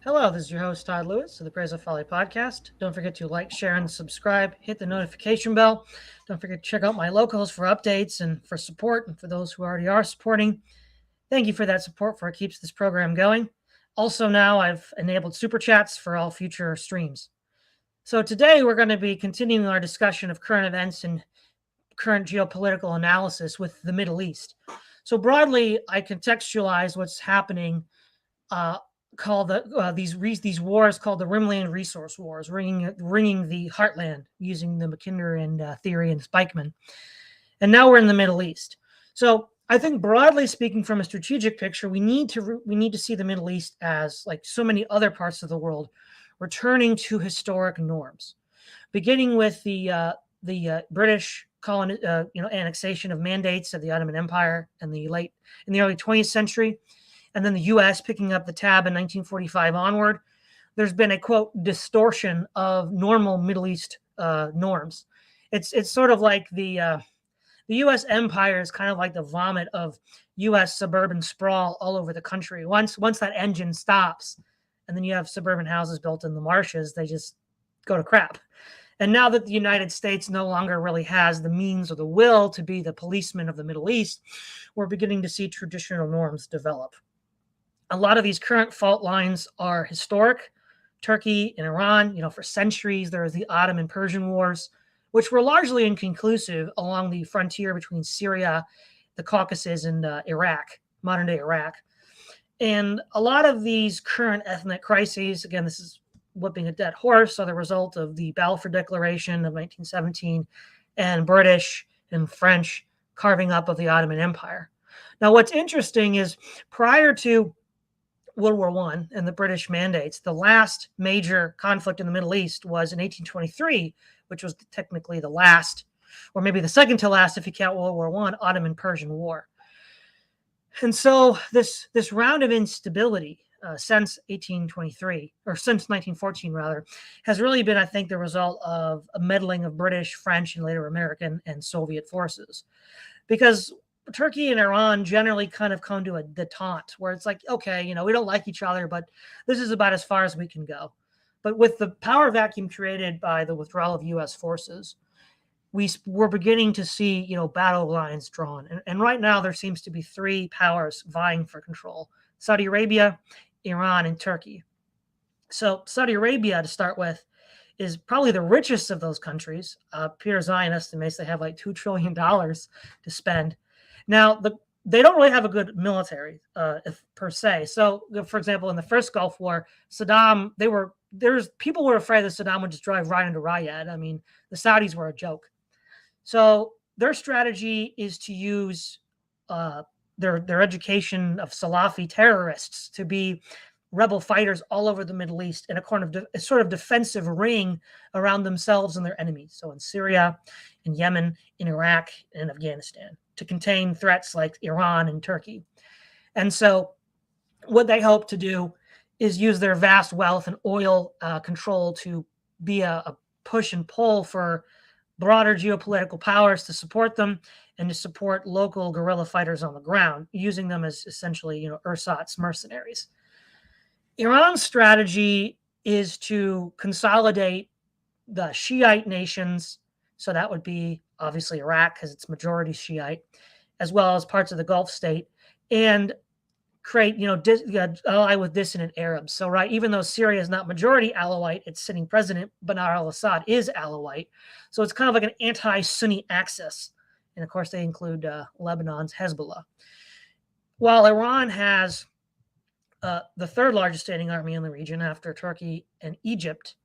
Hello, this is your host, Todd Lewis of the Praise of Folly podcast. Don't forget to like, share, and subscribe. Hit the notification bell. Don't forget to check out my locals for updates and for support, and for those who already are supporting. Thank you for that support for it keeps this program going. Also, now I've enabled super chats for all future streams. So today we're going to be continuing our discussion of current events and current geopolitical analysis with the Middle East. So broadly, I contextualize what's happening called these wars called the Rimland Resource Wars, ringing the heartland using the Mackinder and theory and Spikeman. And now we're in the Middle East. So I think broadly speaking, from a strategic picture, we need to see the Middle East as, like so many other parts of the world, returning to historic norms, beginning with the British annexation of mandates of the Ottoman Empire in the early 20th century, and then the U.S. picking up the tab in 1945 onward. There's been a, quote, distortion of normal Middle East norms. It's sort of like the U.S. empire is kind of like the vomit of U.S. suburban sprawl all over the country. Once that engine stops, and then you have suburban houses built in the marshes, they just go to crap. And now that the United States no longer really has the means or the will to be the policeman of the Middle East, we're beginning to see traditional norms develop. A lot of these current fault lines are historic. Turkey and Iran, for centuries, there was the Ottoman Persian Wars, which were largely inconclusive along the frontier between Syria, the Caucasus, and Iraq, modern-day Iraq. And a lot of these current ethnic crises, again, this is whipping a dead horse, are the result of the Balfour Declaration of 1917 and British and French carving up of the Ottoman Empire. Now, what's interesting is prior to World War I and the British mandates, the last major conflict in the Middle East was in 1823, which was technically the last, or maybe the second to last if you count World War I, Ottoman-Persian War. And so this round of instability since 1823, or since 1914 rather, has really been, I think, the result of a meddling of British, French, and later American and Soviet forces. Because Turkey and Iran generally kind of come to a detente where it's like, okay, we don't like each other, but this is about as far as we can go. But with the power vacuum created by the withdrawal of U.S. forces, we're beginning to see, battle lines drawn. And right now there seems to be three powers vying for control: Saudi Arabia, Iran, and Turkey. So Saudi Arabia, to start with, is probably the richest of those countries. Peter Zion estimates they have like $2 trillion to spend. Now, they don't really have a good military per se. So, for example, in the first Gulf War, people were afraid that Saddam would just drive right into Riyadh. I mean, the Saudis were a joke. So their strategy is to use their education of Salafi terrorists to be rebel fighters all over the Middle East in a sort of defensive ring around themselves and their enemies. So in Syria, in Yemen, in Iraq, and Afghanistan, to contain threats like Iran and Turkey. And so what they hope to do is use their vast wealth and oil control to be a push and pull for broader geopolitical powers to support them and to support local guerrilla fighters on the ground, using them as essentially, ersatz mercenaries. Iran's strategy is to consolidate the Shiite nations. So that would be obviously Iraq, because it's majority Shiite, as well as parts of the Gulf state, and create, ally with dissident Arabs. So, right, even though Syria is not majority Alawite, its sitting president, Bashar al-Assad, is Alawite. So it's kind of like an anti-Sunni axis. And of course, they include Lebanon's Hezbollah. While Iran has the third largest standing army in the region after Turkey and Egypt,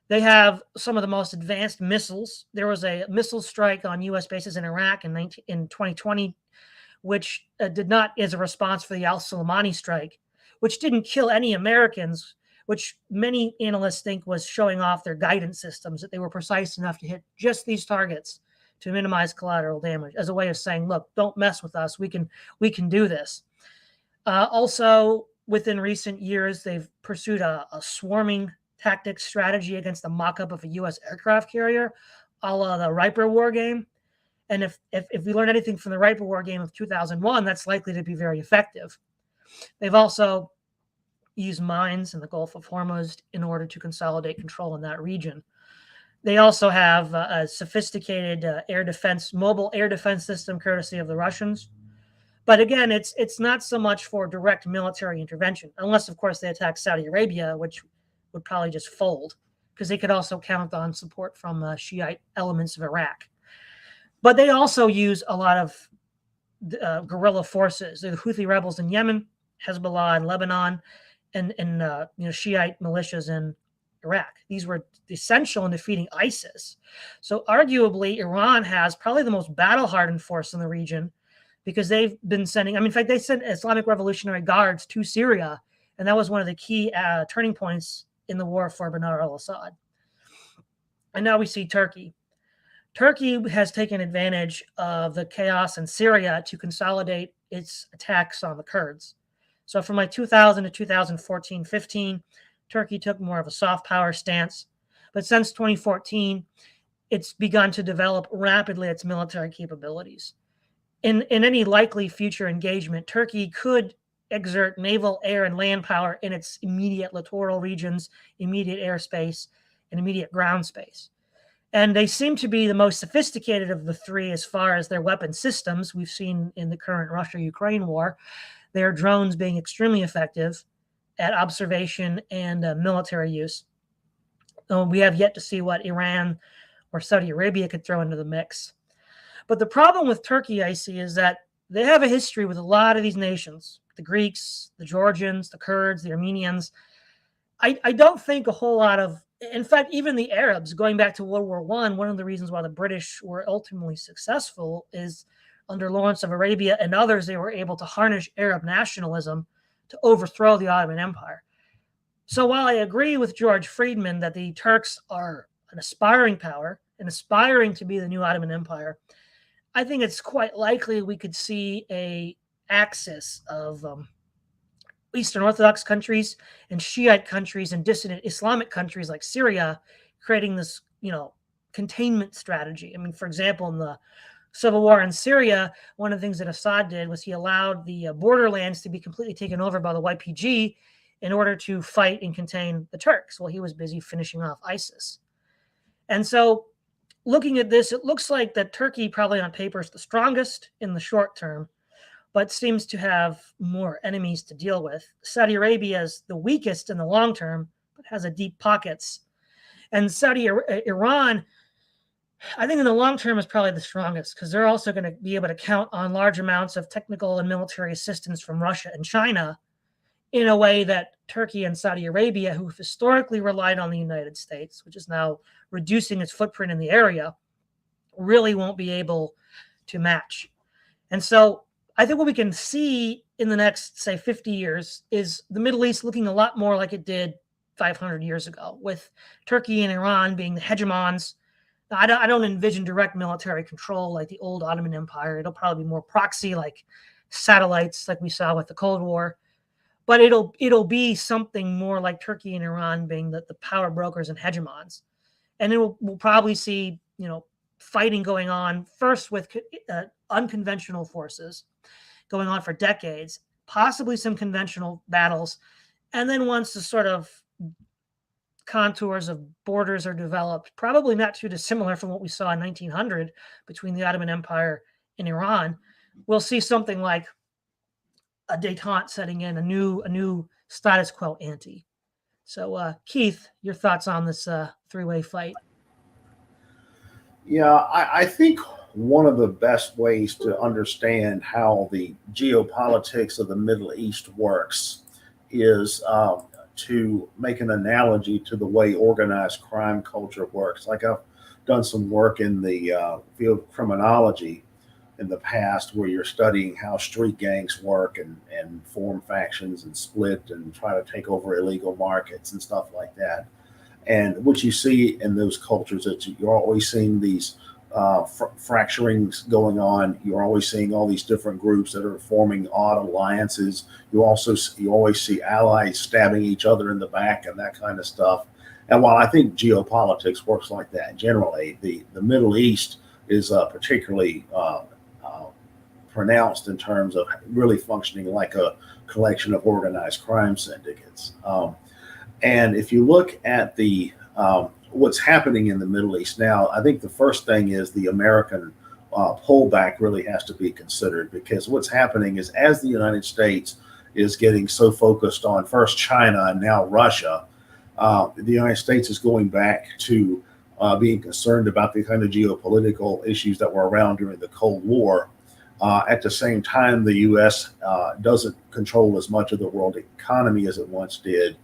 they have some of the most advanced missiles. There was a missile strike on U.S. bases in Iraq in 2020, which did not, as a response for the al-Soleimani strike, which didn't kill any Americans, which many analysts think was showing off their guidance systems, that they were precise enough to hit just these targets to minimize collateral damage, as a way of saying, look, don't mess with us. We can do this. Also, within recent years, they've pursued a swarming tactics strategy against the mock-up of a U.S. aircraft carrier, a la the Riper war game. And if we learn anything from the Riper war game of 2001, that's likely to be very effective. They've also use mines in the Gulf of Hormuz in order to consolidate control in that region. They also have a sophisticated mobile air defense system, courtesy of the Russians. But again, it's not so much for direct military intervention, unless, of course, they attack Saudi Arabia, which would probably just fold, because they could also count on support from Shiite elements of Iraq. But they also use a lot of guerrilla forces. They're the Houthi rebels in Yemen, Hezbollah in Lebanon, and Shiite militias in Iraq. These were essential in defeating ISIS. So arguably, Iran has probably the most battle-hardened force in the region, because they've been sending, in fact, they sent Islamic Revolutionary Guards to Syria, and that was one of the key turning points in the war for Bashar al-Assad. And now we see Turkey. Turkey has taken advantage of the chaos in Syria to consolidate its attacks on the Kurds. So from like 2000 to 2014-15, Turkey took more of a soft power stance. But since 2014, it's begun to develop rapidly its military capabilities. In any likely future engagement, Turkey could exert naval, air, and land power in its immediate littoral regions, immediate airspace, and immediate ground space. And they seem to be the most sophisticated of the three as far as their weapon systems. We've seen in the current Russia-Ukraine war, their drones being extremely effective at observation and military use. We have yet to see what Iran or Saudi Arabia could throw into the mix. But the problem with Turkey, I see, is that they have a history with a lot of these nations, the Greeks, the Georgians, the Kurds, the Armenians. I don't think a whole lot of, in fact, even the Arabs, going back to World War I, one of the reasons why the British were ultimately successful is under Lawrence of Arabia and others, they were able to harness Arab nationalism to overthrow the Ottoman Empire. So while I agree with George Friedman that the Turks are an aspiring power and aspiring to be the new Ottoman Empire, I think it's quite likely we could see a axis of Eastern Orthodox countries and Shiite countries and dissident Islamic countries like Syria creating this, containment strategy. For example, in the civil war in Syria, one of the things that Assad did was he allowed the borderlands to be completely taken over by the YPG in order to fight and contain the Turks while he was busy finishing off ISIS. And so looking at this, it looks like that Turkey probably on paper is the strongest in the short term, but seems to have more enemies to deal with. Saudi Arabia is the weakest in the long term, but has a deep pockets. And Iran, I think in the long term is probably the strongest, because they're also going to be able to count on large amounts of technical and military assistance from Russia and China in a way that Turkey and Saudi Arabia, who have historically relied on the United States, which is now reducing its footprint in the area, really won't be able to match. And so I think what we can see in the next, say, 50 years is the Middle East looking a lot more like it did 500 years ago, with Turkey and Iran being the hegemons. Now, I don't envision direct military control like the old Ottoman Empire. It'll probably be more proxy, like satellites, like we saw with the Cold War. But it'll be something more like Turkey and Iran being the power brokers and hegemons. And then we'll probably see, fighting going on first with unconventional forces going on for decades, possibly some conventional battles. And then once the sort of contours of borders are developed, probably not too dissimilar from what we saw in 1900 between the Ottoman Empire and Iran, we'll see something like a détente setting in, a new status quo ante. So, Keith, your thoughts on this three-way fight? Yeah, I think one of the best ways to understand how the geopolitics of the Middle East works is to make an analogy to the way organized crime culture works. Like I've done some work in the field of criminology in the past where you're studying how street gangs work and form factions and split and try to take over illegal markets and stuff like that. And what you see in those cultures is you're always seeing these fracturings going on. You're always seeing all these different groups that are forming odd alliances. You always see allies stabbing each other in the back and that kind of stuff. And while I think geopolitics works like that generally, the Middle East is particularly pronounced in terms of really functioning like a collection of organized crime syndicates. And if you look at the what's happening in the Middle East now, I think the first thing is the American pullback really has to be considered, because what's happening is, as the United States is getting so focused on first China and now Russia, the United States is going back to being concerned about the kind of geopolitical issues that were around during the Cold War. At the same time, the U.S. Doesn't control as much of the world economy as it once did.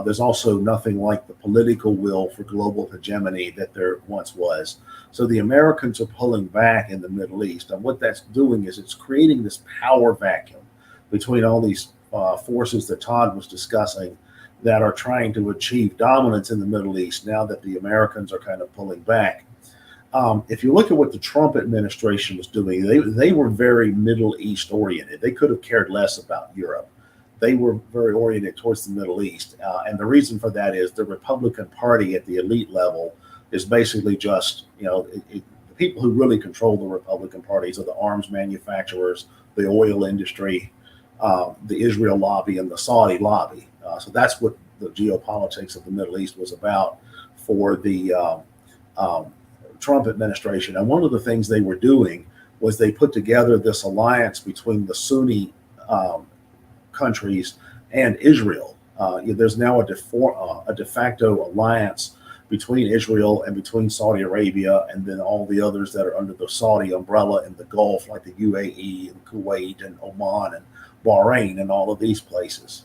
There's also nothing like the political will for global hegemony that there once was. So the Americans are pulling back in the Middle East. And what that's doing is it's creating this power vacuum between all these forces that Todd was discussing that are trying to achieve dominance in the Middle East now that the Americans are kind of pulling back. If you look at what the Trump administration was doing, they were very Middle East oriented. They could have cared less about Europe. They were very oriented towards the Middle East. And the reason for that is the Republican Party at the elite level is basically just, the people who really control the Republican parties are the arms manufacturers, the oil industry, the Israel lobby, and the Saudi lobby. So that's what the geopolitics of the Middle East was about for the Trump administration. And one of the things they were doing was they put together this alliance between the Sunni countries and Israel. There's now a de facto alliance between Israel and between Saudi Arabia, and then all the others that are under the Saudi umbrella in the Gulf, like the UAE and Kuwait and Oman and Bahrain and all of these places.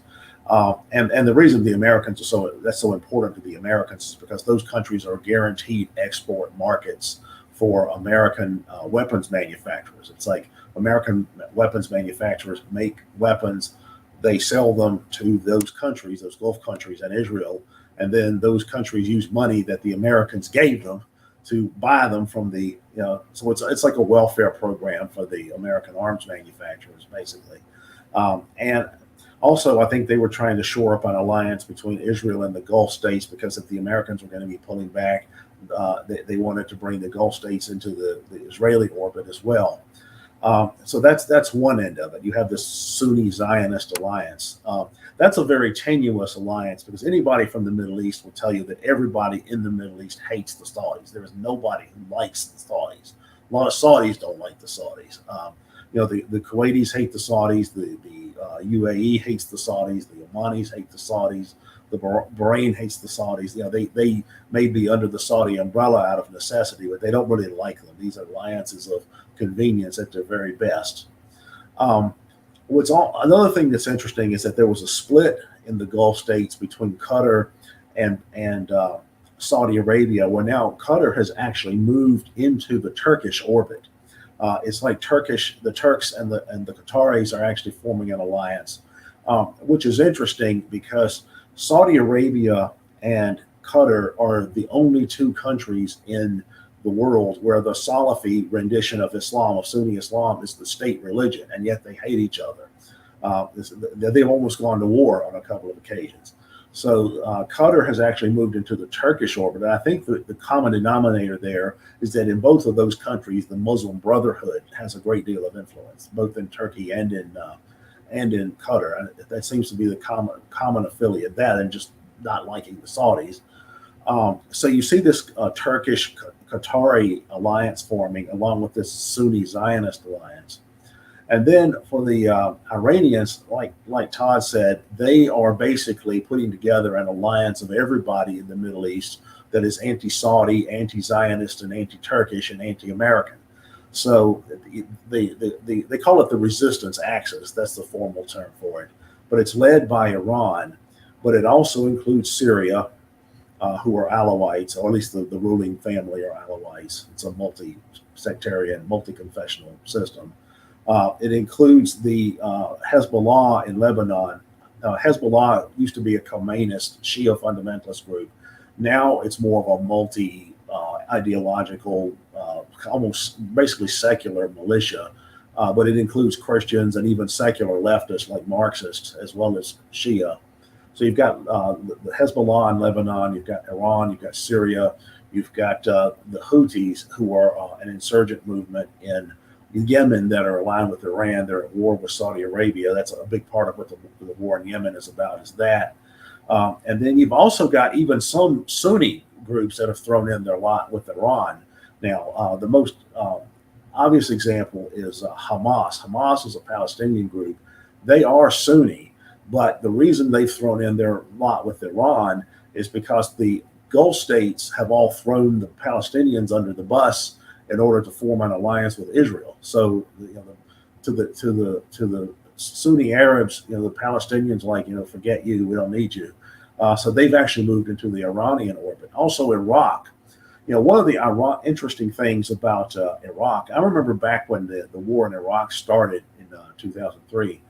And the reason the Americans are that's so important to the Americans is because those countries are guaranteed export markets for American weapons manufacturers. It's like American weapons manufacturers make weapons, they sell them to those countries, those Gulf countries and Israel, and then those countries use money that the Americans gave them to buy them from the, so it's like a welfare program for the American arms manufacturers, basically. And also, I think they were trying to shore up an alliance between Israel and the Gulf states, because if the Americans were going to be pulling back, they wanted to bring the Gulf states into the Israeli orbit as well. So that's one end of it. You have this Sunni Zionist alliance. That's a very tenuous alliance, because anybody from the Middle East will tell you that everybody in the Middle East hates the Saudis. There is nobody who likes the Saudis. A lot of Saudis don't like the Saudis. The Kuwaitis hate the Saudis. The UAE hates the Saudis. The Omanis hate the Saudis. The Bahrain hates the Saudis. They may be under the Saudi umbrella out of necessity, but they don't really like them. These are alliances of convenience at their very best. Another thing that's interesting is that there was a split in the Gulf states between Qatar and Saudi Arabia, where now Qatar has actually moved into the Turkish orbit. It's like the Turks and the Qataris are actually forming an alliance, which is interesting because Saudi Arabia and Qatar are the only two countries in the world where the Salafi rendition of Islam, of Sunni Islam, is the state religion, and yet they hate each other. They've almost gone to war on a couple of occasions. So Qatar has actually moved into the Turkish orbit. And I think the common denominator there is that in both of those countries, the Muslim Brotherhood has a great deal of influence, both in Turkey and in Qatar. And that seems to be the common affiliate, that and just not liking the Saudis. So you see this Turkish Qatari alliance forming along with this Sunni Zionist alliance. And then for the Iranians, like Todd said, they are basically putting together an alliance of everybody in the Middle East that is anti-Saudi, anti-Zionist, and anti-Turkish and anti-American. So they call it the resistance axis. That's the formal term for it. But it's led by Iran, but it also includes Syria, who are Alawites, or at least the ruling family are Alawites. It's a multi-sectarian, multi-confessional system. It includes the Hezbollah in Lebanon. Hezbollah used to be a Khomeinist Shia fundamentalist group. Now it's more of a multi-ideological, almost basically secular militia, but it includes Christians and even secular leftists like Marxists, as well as Shia. So you've got the Hezbollah in Lebanon, you've got Iran, you've got Syria, you've got the Houthis, who are an insurgent movement in Yemen that are aligned with Iran. They're at war with Saudi Arabia. That's a big part of what the war in Yemen is about, is that. And then you've also got even some Sunni groups that have thrown in their lot with Iran. Now, the most obvious example is Hamas. Hamas is a Palestinian group. They are Sunni, but the reason they've thrown in their lot with Iran is because the Gulf states have all thrown the Palestinians under the bus in order to form an alliance with Israel. So, to the Sunni Arabs, the Palestinians like, forget you, we don't need you. So they've actually moved into the Iranian orbit. Also, Iraq. One of the interesting things about Iraq, I remember back when the war in Iraq started in 2003.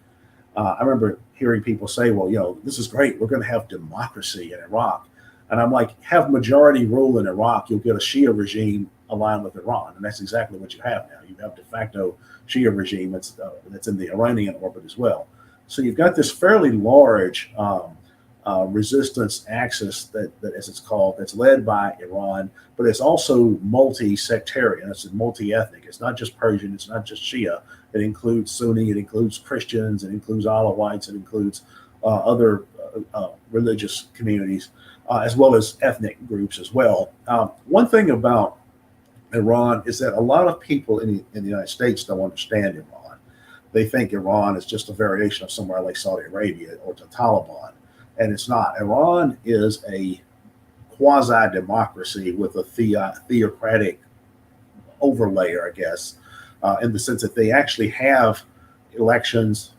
I remember hearing people say, well, this is great. We're going to have democracy in Iraq. And I'm like, have majority rule in Iraq, you'll get a Shia regime aligned with Iran. And that's exactly what you have now. You have de facto Shia regime that's in the Iranian orbit as well. So you've got this fairly large resistance axis that, as it's called, that's led by Iran, but it's also multi-sectarian. It's multi-ethnic. It's not just Persian. It's not just Shia. It includes Sunni. It includes Christians. It includes Alawites. It includes other religious communities, as well as ethnic groups as well. One thing about Iran is that a lot of people in the United States don't understand Iran. They think Iran is just a variation of somewhere like Saudi Arabia or the Taliban. And it's not. Iran is a quasi-democracy with a theocratic overlayer, I guess, in the sense that they actually have elections,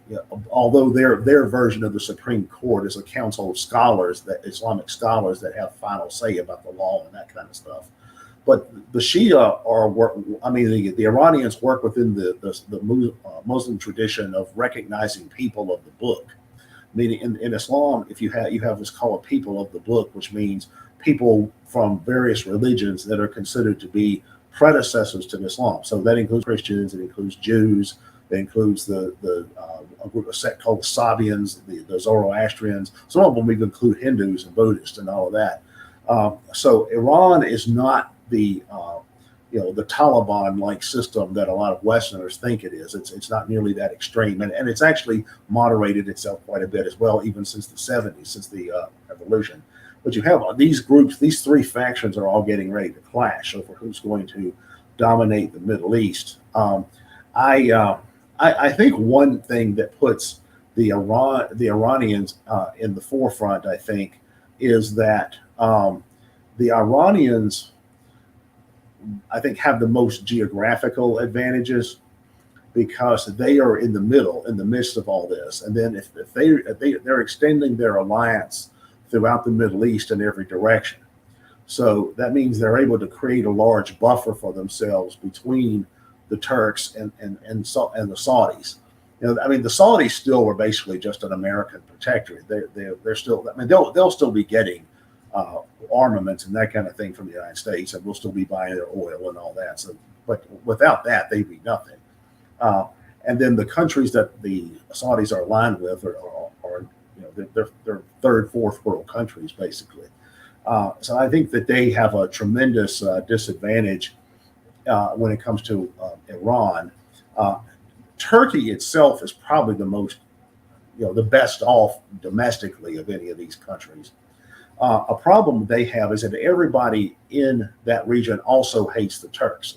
although their version of the Supreme Court is a council of scholars, that Islamic scholars that have final say about the law and that kind of stuff. But the Shia the Iranians work within the Muslim tradition of recognizing people of the book. Meaning in Islam, if you have what's called people of the book, which means people from various religions that are considered to be predecessors to Islam. So that includes Christians, it includes Jews, it includes a group, a sect called the Sabians, the Zoroastrians. Some of them even include Hindus and Buddhists and all of that. So Iran is not the Taliban-like system that a lot of Westerners think it is. It's not nearly that extreme, and it's actually moderated itself quite a bit as well, even since the 70s, since the revolution. But you have these groups, these three factions are all getting ready to clash over who's going to dominate the Middle East. I think one thing that puts the Iranians in the forefront, I think, is that the Iranians, I think, have the most geographical advantages because they are in the midst of all this. And then if they're extending their alliance throughout the Middle East in every direction. So that means they're able to create a large buffer for themselves between the Turks and the Saudis. The Saudis still are basically just an American protectorate. They're still, they'll still be getting armaments and that kind of thing from the United States, and we'll still be buying their oil and all that. So, but without that, they'd be nothing. And then the countries that the Saudis are aligned with are they're third, fourth world countries basically. So I think that they have a tremendous disadvantage when it comes to Iran. Turkey itself is probably the most, the best off domestically of any of these countries. A problem they have is that everybody in that region also hates the Turks.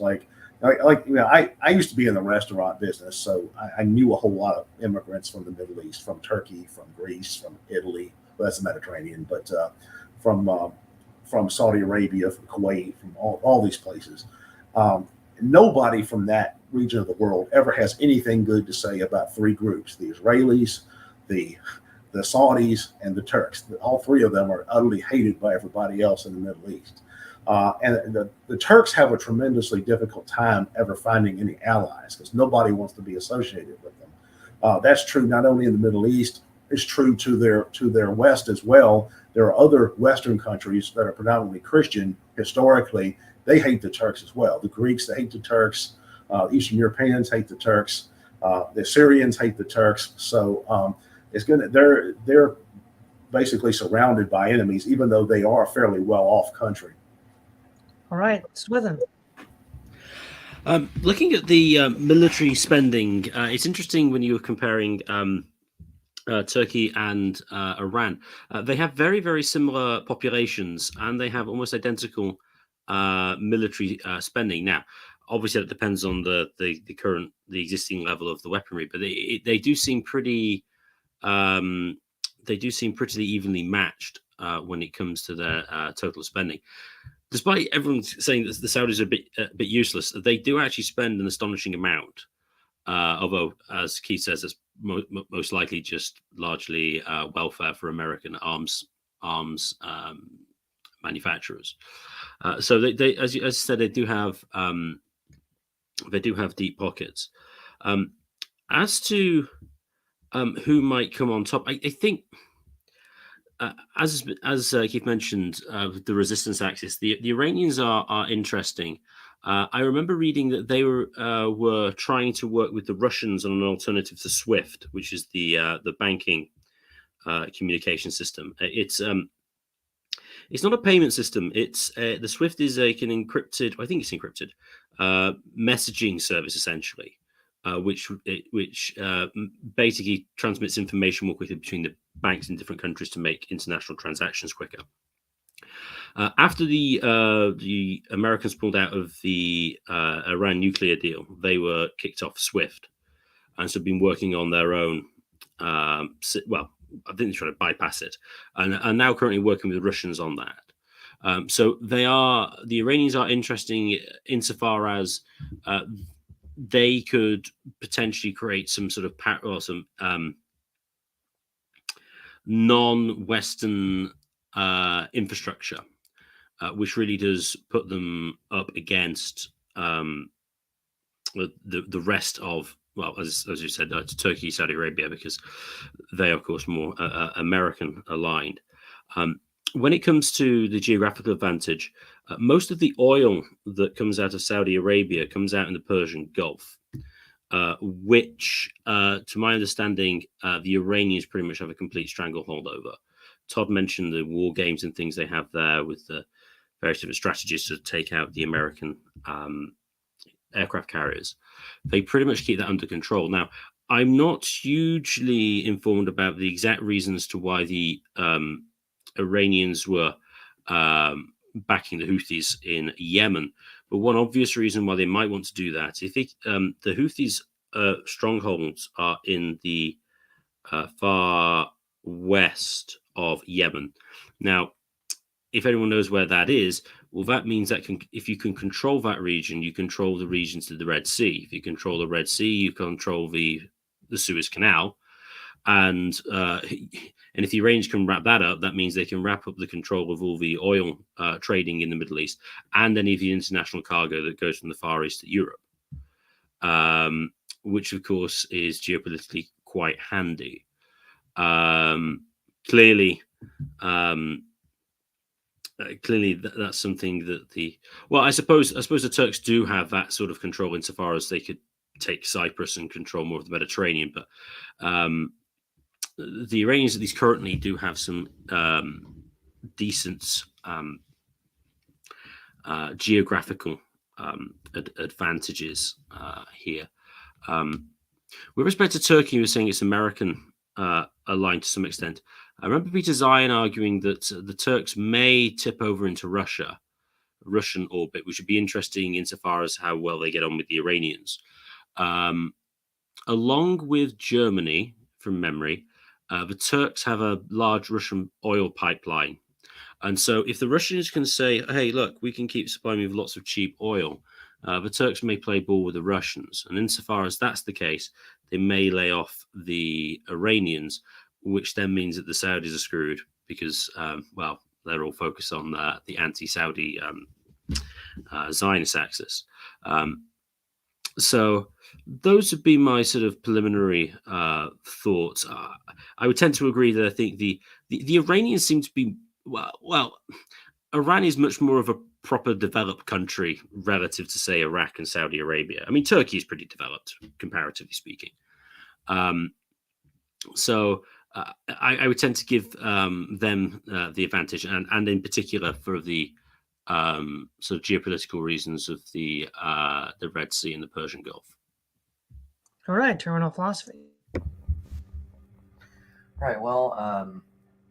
I used to be in the restaurant business, so I knew a whole lot of immigrants from the Middle East, from Turkey, from Greece, from Italy. Well, that's the Mediterranean, but from Saudi Arabia, from Kuwait, from all these places. Nobody from that region of the world ever has anything good to say about three groups: the Israelis, the Saudis, and the Turks. All three of them are utterly hated by everybody else in the Middle East. And the Turks have a tremendously difficult time ever finding any allies because nobody wants to be associated with them. That's true not only in the Middle East, it's true to their west as well. There are other Western countries that are predominantly Christian historically. They hate the Turks as well. The Greeks, they hate the Turks. Eastern Europeans hate the Turks. The Syrians hate the Turks. So they're basically surrounded by enemies, even though they are a fairly well-off country. All right, Swithun. Looking at the military spending, it's interesting when you're comparing Turkey and Iran. They have very, very similar populations, and they have almost identical military spending. Now, obviously, that depends on the existing level of the weaponry, but they do seem pretty they do seem pretty evenly matched when it comes to their total spending. Despite everyone saying that the Saudis are a bit useless, they do actually spend an astonishing amount. Although, as Keith says, it's most likely just largely welfare for American arms manufacturers. So as you said, they do have deep pockets. As to who might come on top, I think. As Keith mentioned, the resistance axis, the Iranians are interesting. I remember reading that they were trying to work with the Russians on an alternative to SWIFT, which is the banking communication system. It's not a payment system. It's the SWIFT is an encrypted. I think it's encrypted messaging service essentially. Which basically transmits information more quickly between the banks in different countries to make international transactions quicker. After the Americans pulled out of the Iran nuclear deal, they were kicked off SWIFT, and so been working on their own. Well, I think they're trying to bypass it, and now currently working with the Russians on that. So the Iranians are interesting insofar as they could potentially create some sort of some non-Western infrastructure, which really does put them up against the rest of, well, as you said, Turkey, Saudi Arabia, because they are, of course, more American aligned. When it comes to the geographical advantage, most of the oil that comes out of Saudi Arabia comes out in the Persian Gulf, which, to my understanding, the Iranians pretty much have a complete stranglehold over. Todd mentioned the war games and things they have there with the various different strategies to take out the American aircraft carriers. They pretty much keep that under control. Now, I'm not hugely informed about the exact reasons to why the Iranians were backing the Houthis in Yemen, but one obvious reason why they might want to do that, if the Houthis' strongholds are in the far west of Yemen. Now, if anyone knows where that is, well, that means that if you can control that region, you control the regions to the Red Sea. If you control the Red Sea, you control the Suez Canal. And if the Iranians can wrap that up, that means they can wrap up the control of all the oil trading in the Middle East and any of the international cargo that goes from the Far East to Europe, which, of course, is geopolitically quite handy. Clearly, that's something that I suppose the Turks do have that sort of control insofar as they could take Cyprus and control more of the Mediterranean, but the Iranians, at least currently, do have some decent geographical advantages here. With respect to Turkey, you were saying it's American aligned to some extent. I remember Peter Zion arguing that the Turks may tip over into Russian orbit, which would be interesting insofar as how well they get on with the Iranians. Along with Germany, from memory, the Turks have a large Russian oil pipeline. And so if the Russians can say, hey, look, we can keep supplying you with lots of cheap oil, the Turks may play ball with the Russians. And insofar as that's the case, they may lay off the Iranians, which then means that the Saudis are screwed because, they're all focused on the anti-Saudi Zionist axis. So those would be my sort of preliminary thoughts. I would tend to agree that I think the Iranians seem to be, well, Iran is much more of a proper developed country relative to, say, Iraq and Saudi Arabia. I mean, Turkey is pretty developed, comparatively speaking. So I would tend to give them the advantage, and in particular for the sort of geopolitical reasons of the Red Sea and the Persian Gulf. All right, terminal philosophy. Right. Well,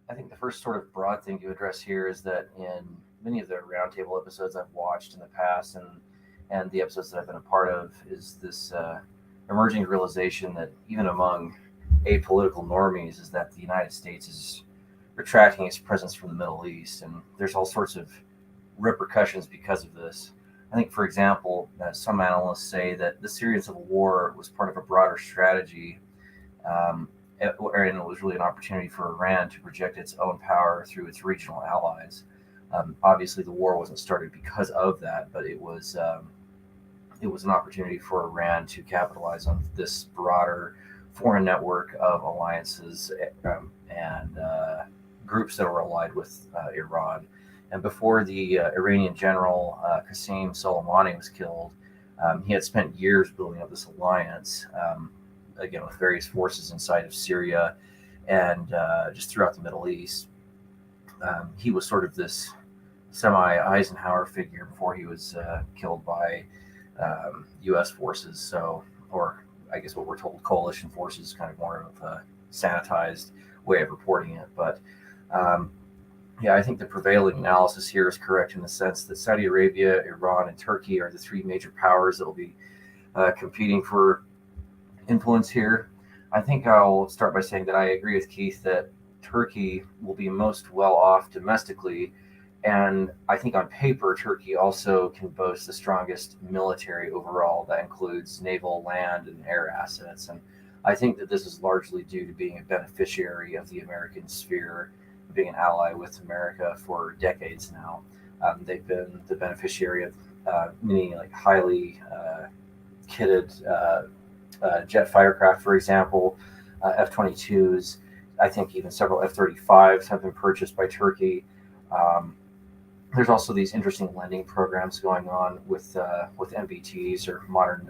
I think the first sort of broad thing to address here is that in many of the roundtable episodes I've watched in the past and the episodes that I've been a part of is this emerging realization that even among apolitical normies is that the United States is retracting its presence from the Middle East, and there's all sorts of repercussions because of this. I think, for example, some analysts say that the Syrian civil war was part of a broader strategy, and it was really an opportunity for Iran to project its own power through its regional allies. Obviously, the war wasn't started because of that, but it was an opportunity for Iran to capitalize on this broader foreign network of alliances and groups that were allied with Iran. And before the Iranian general Qasem Soleimani was killed, he had spent years building up this alliance, again, with various forces inside of Syria and just throughout the Middle East. He was sort of this semi-Eisenhower figure before he was killed by U.S. forces. So, or I guess what we're told, coalition forces, kind of more of a sanitized way of reporting it. But yeah, I think the prevailing analysis here is correct in the sense that Saudi Arabia, Iran, and Turkey are the three major powers that will be competing for influence here. I think I'll start by saying that I agree with Keith that Turkey will be most well off domestically. And I think on paper, Turkey also can boast the strongest military overall. That includes naval, land, and air assets. And I think that this is largely due to being a beneficiary of the American sphere, being an ally with America for decades now. They've been the beneficiary of many like highly kitted jet fightercraft, for example, F-22s. I think even several F-35s have been purchased by Turkey. There's also these interesting lending programs going on with MBTs or modern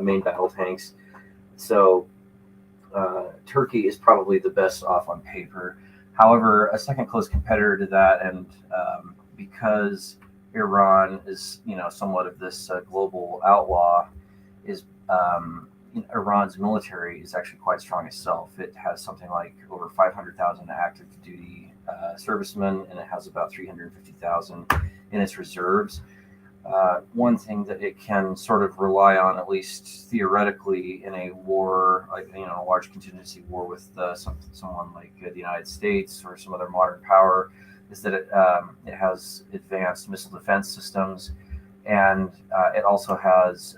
main battle tanks. So Turkey is probably the best off on paper. However, a second close competitor to that, and because Iran is, somewhat of this global outlaw, is Iran's military is actually quite strong itself. It has something like over 500,000 active duty servicemen, and it has about 350,000 in its reserves. One thing that it can sort of rely on, at least theoretically, in a war, like a large contingency war with someone like the United States or some other modern power, is that it has advanced missile defense systems, and it also has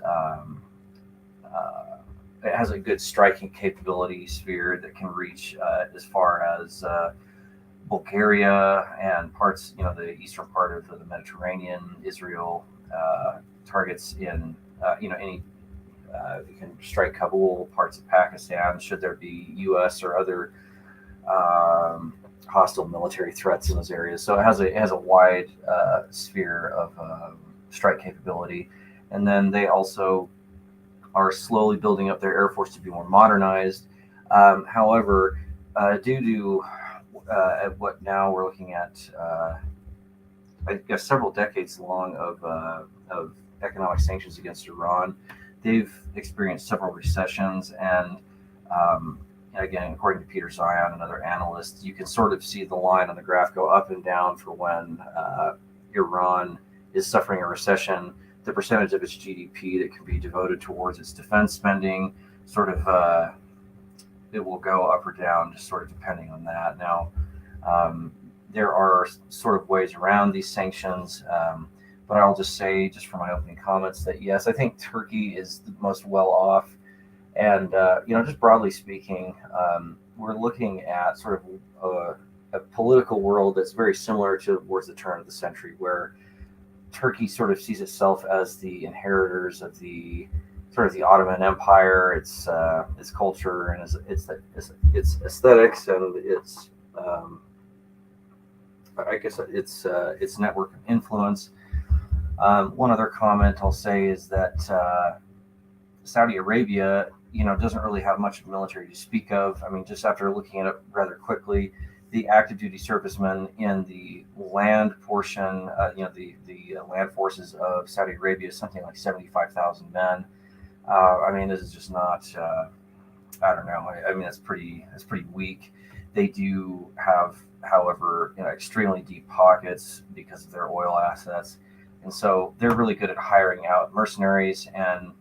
a good striking capability sphere that can reach as far as Bulgaria and parts, the eastern part of the Mediterranean, Israel, targets in, any, you can strike Kabul, parts of Pakistan, should there be U.S. or other hostile military threats in those areas. So it has a wide sphere of strike capability. And then they also are slowly building up their air force to be more modernized. However, due to at what now we're looking at, I guess several decades long of economic sanctions against Iran, they've experienced several recessions, and again, according to Peter Zion and other analysts, you can sort of see the line on the graph go up and down for when Iran is suffering a recession. The percentage of its GDP that can be devoted towards its defense spending, sort of, it will go up or down, just sort of depending on that. Now, there are sort of ways around these sanctions, but I'll just say, just for my opening comments, that yes, I think Turkey is the most well off. And, just broadly speaking, we're looking at sort of a political world that's very similar towards the turn of the century, where Turkey sort of sees itself as the inheritors of the sort of the Ottoman Empire, its culture, and its aesthetics, and its its network of influence. One other comment I'll say is that Saudi Arabia, doesn't really have much military to speak of. I mean, just after looking at it rather quickly, the active duty servicemen in the land portion, the land forces of Saudi Arabia is something like 75,000 men. I mean, this is just not. I don't know. I mean, that's pretty weak. They do have, however, extremely deep pockets because of their oil assets, and so they're really good at hiring out mercenaries. And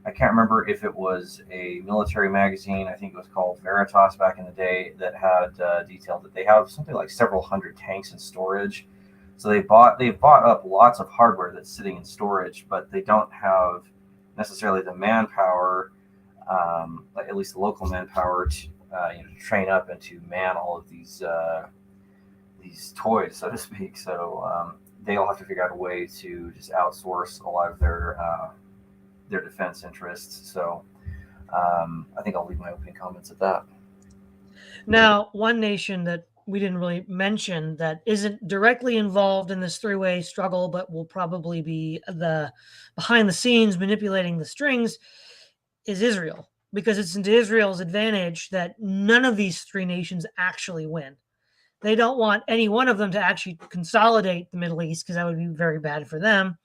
I can't remember if it was a military magazine. I think it was called Veritas back in the day that had detailed that they have something like several hundred tanks in storage. So they've bought up lots of hardware that's sitting in storage, but they don't have necessarily the manpower, at least the local manpower, to train up and to man all of these toys, so to speak. So they'll have to figure out a way to just outsource a lot of their defense interests. So I think I'll leave my opening comments at that. Now, one nation that we didn't really mention that isn't directly involved in this three-way struggle, but will probably be the behind the scenes manipulating the strings, is Israel, because it's into Israel's advantage that none of these three nations actually win. They don't want any one of them to actually consolidate the Middle East, because that would be very bad for them.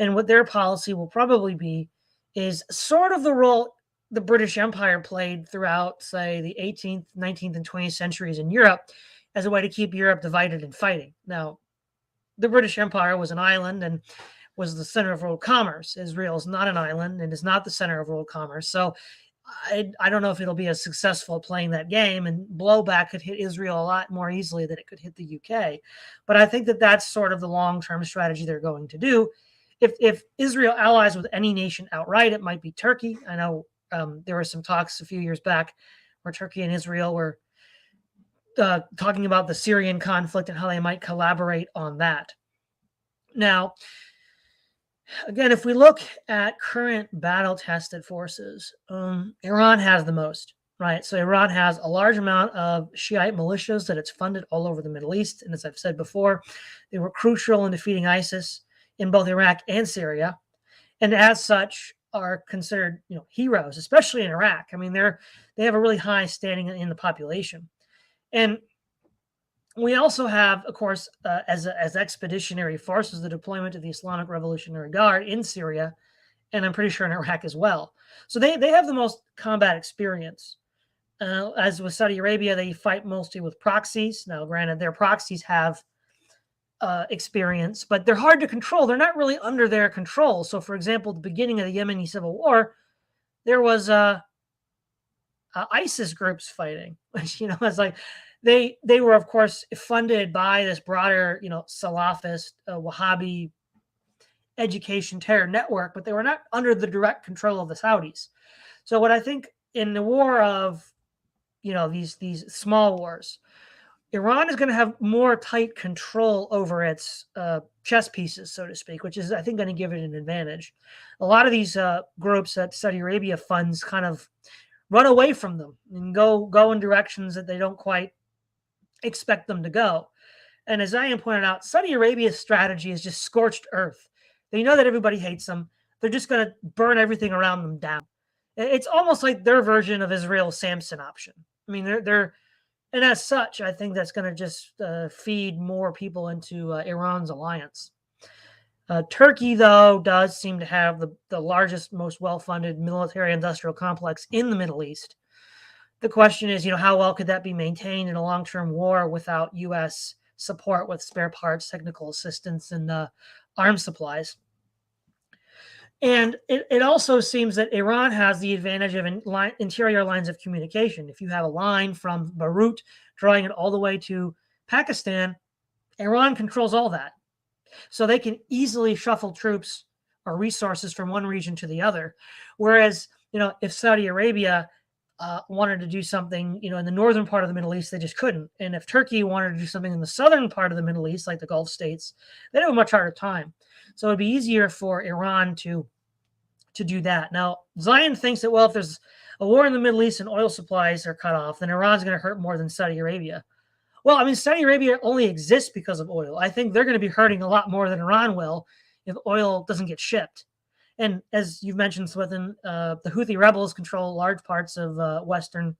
And what their policy will probably be is sort of the role the British Empire played throughout, say, the 18th, 19th, and 20th centuries in Europe as a way to keep Europe divided and fighting. Now, the British Empire was an island and was the center of world commerce. Israel is not an island and is not the center of world commerce. So I don't know if it'll be as successful playing that game, and blowback could hit Israel a lot more easily than it could hit the UK. But I think that that's sort of the long-term strategy they're going to do. If Israel allies with any nation outright, it might be Turkey. I know there were some talks a few years back where Turkey and Israel were talking about the Syrian conflict and how they might collaborate on that. Now, again, if we look at current battle-tested forces, Iran has the most, right? So Iran has a large amount of Shiite militias that it's funded all over the Middle East. And as I've said before, they were crucial in defeating ISIS in both Iraq and Syria. And as such, are considered, heroes, especially in Iraq. I mean, they have a really high standing in the population. And we also have, of course, as expeditionary forces, the deployment of the Islamic Revolutionary Guard in Syria, and I'm pretty sure in Iraq as well. So they have the most combat experience. As with Saudi Arabia, they fight mostly with proxies. Now, granted, their proxies have experience, but they're hard to control. They're not really under their control. So, for example, at the beginning of the Yemeni civil war, there was ISIS groups fighting, which, it's like they were, of course, funded by this broader, Salafist, Wahhabi education terror network, but they were not under the direct control of the Saudis. So what I think in the war of, these small wars, Iran is going to have more tight control over its chess pieces, so to speak, which is, I think, going to give it an advantage. A lot of these groups that Saudi Arabia funds kind of run away from them and go in directions that they don't quite expect them to go. And as Zion pointed out, Saudi Arabia's strategy is just scorched earth. They know that everybody hates them. They're just going to burn everything around them down. It's almost like their version of Israel's Samson option. I mean, they're and as such, I think that's going to just feed more people into Iran's alliance. Turkey, though, does seem to have the largest, most well-funded military-industrial complex in the Middle East. The question is, how well could that be maintained in a long-term war without U.S. support with spare parts, technical assistance, and arms supplies? And it also seems that Iran has the advantage of interior lines of communication. If you have a line from Beirut drawing it all the way to Pakistan, Iran controls all that. So they can easily shuffle troops or resources from one region to the other. Whereas, if Saudi Arabia wanted to do something, in the northern part of the Middle East, they just couldn't. And if Turkey wanted to do something in the southern part of the Middle East, like the Gulf states, they'd have a much harder time. So it'd be easier for Iran to do that. Now, Zion thinks that, well, if there's a war in the Middle East and oil supplies are cut off, then Iran's going to hurt more than Saudi Arabia. Well, I mean, Saudi Arabia only exists because of oil. I think they're going to be hurting a lot more than Iran will if oil doesn't get shipped. And as you've mentioned, Swithun, the Houthi rebels control large parts of western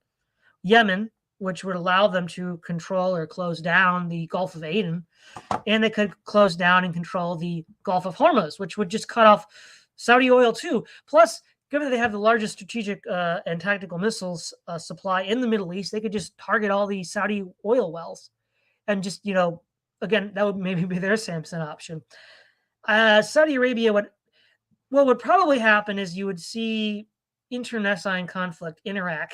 Yemen, which would allow them to control or close down the Gulf of Aden, and they could close down and control the Gulf of Hormuz, which would just cut off Saudi oil too. Plus, given that they have the largest strategic and tactical missiles supply in the Middle East, they could just target all the Saudi oil wells and just, again, that would maybe be their Samson option. Saudi Arabia what would probably happen is you would see internecine conflict in Iraq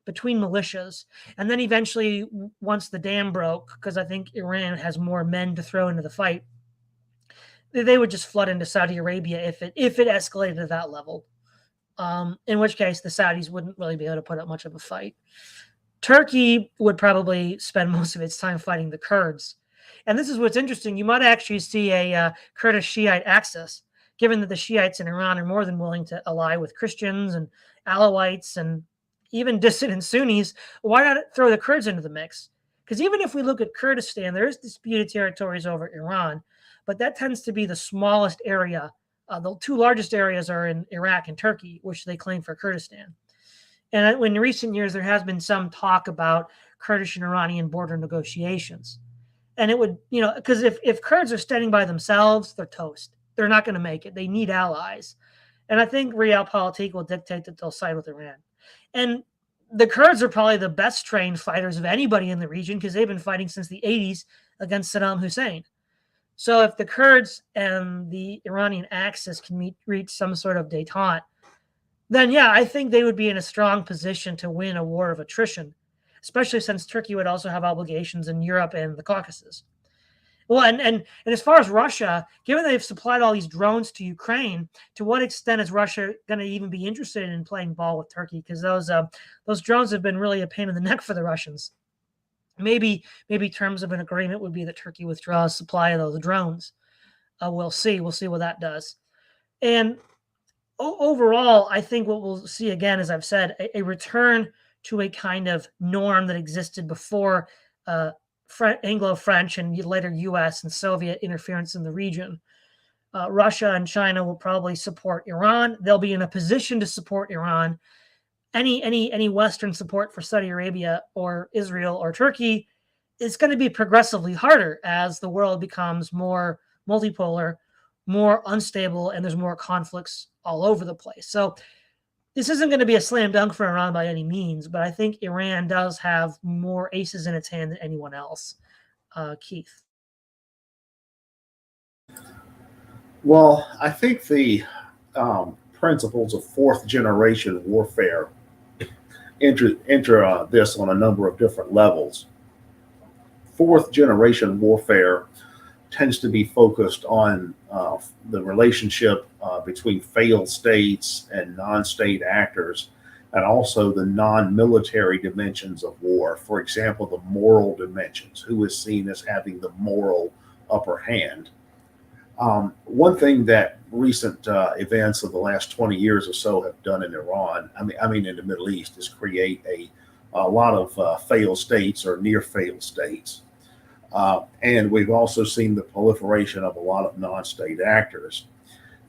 between militias. And then eventually, once the dam broke, because I think Iran has more men to throw into the fight, they would just flood into Saudi Arabia if it escalated to that level. In which case, the Saudis wouldn't really be able to put up much of a fight. Turkey would probably spend most of its time fighting the Kurds. And this is what's interesting. You might actually see a Kurdish Shiite axis, given that the Shiites in Iran are more than willing to ally with Christians and Alawites and even dissident Sunnis. Why not throw the Kurds into the mix? Because even if we look at Kurdistan, there is disputed territories over Iran, but that tends to be the smallest area. The two largest areas are in Iraq and Turkey, which they claim for Kurdistan. And in recent years, there has been some talk about Kurdish and Iranian border negotiations. And it would, because if Kurds are standing by themselves, they're toast. They're not going to make it. They need allies. And I think Realpolitik will dictate that they'll side with Iran. And the Kurds are probably the best trained fighters of anybody in the region because they've been fighting since the 80s against Saddam Hussein. So if the Kurds and the Iranian axis can reach some sort of détente, then yeah, I think they would be in a strong position to win a war of attrition, especially since Turkey would also have obligations in Europe and the Caucasus. Well, and as far as Russia, given they've supplied all these drones to Ukraine, to what extent is Russia going to even be interested in playing ball with Turkey? Because those drones have been really a pain in the neck for the Russians. Maybe terms of an agreement would be that Turkey withdraws supply of those drones. We'll see. We'll see what that does. And overall, I think what we'll see again, as I've said, a return to a kind of norm that existed before Anglo-French and later U.S. and Soviet interference in the region. Russia and China will probably support Iran. They'll be in a position to support Iran. Any Western support for Saudi Arabia or Israel or Turkey is going to be progressively harder as the world becomes more multipolar, more unstable, and there's more conflicts all over the place. So this isn't going to be a slam dunk for Iran by any means, but I think Iran does have more aces in its hand than anyone else. Keith. Well, I think the principles of fourth generation warfare enter this on a number of different levels. Fourth generation warfare tends to be focused on the relationship between failed states and non-state actors, and also the non-military dimensions of war. For example, the moral dimensions, who is seen as having the moral upper hand. One thing that recent events of the last 20 years or so have done in Iran, I mean in the Middle East, is create a lot of failed states or near failed states. And we've also seen the proliferation of a lot of non-state actors.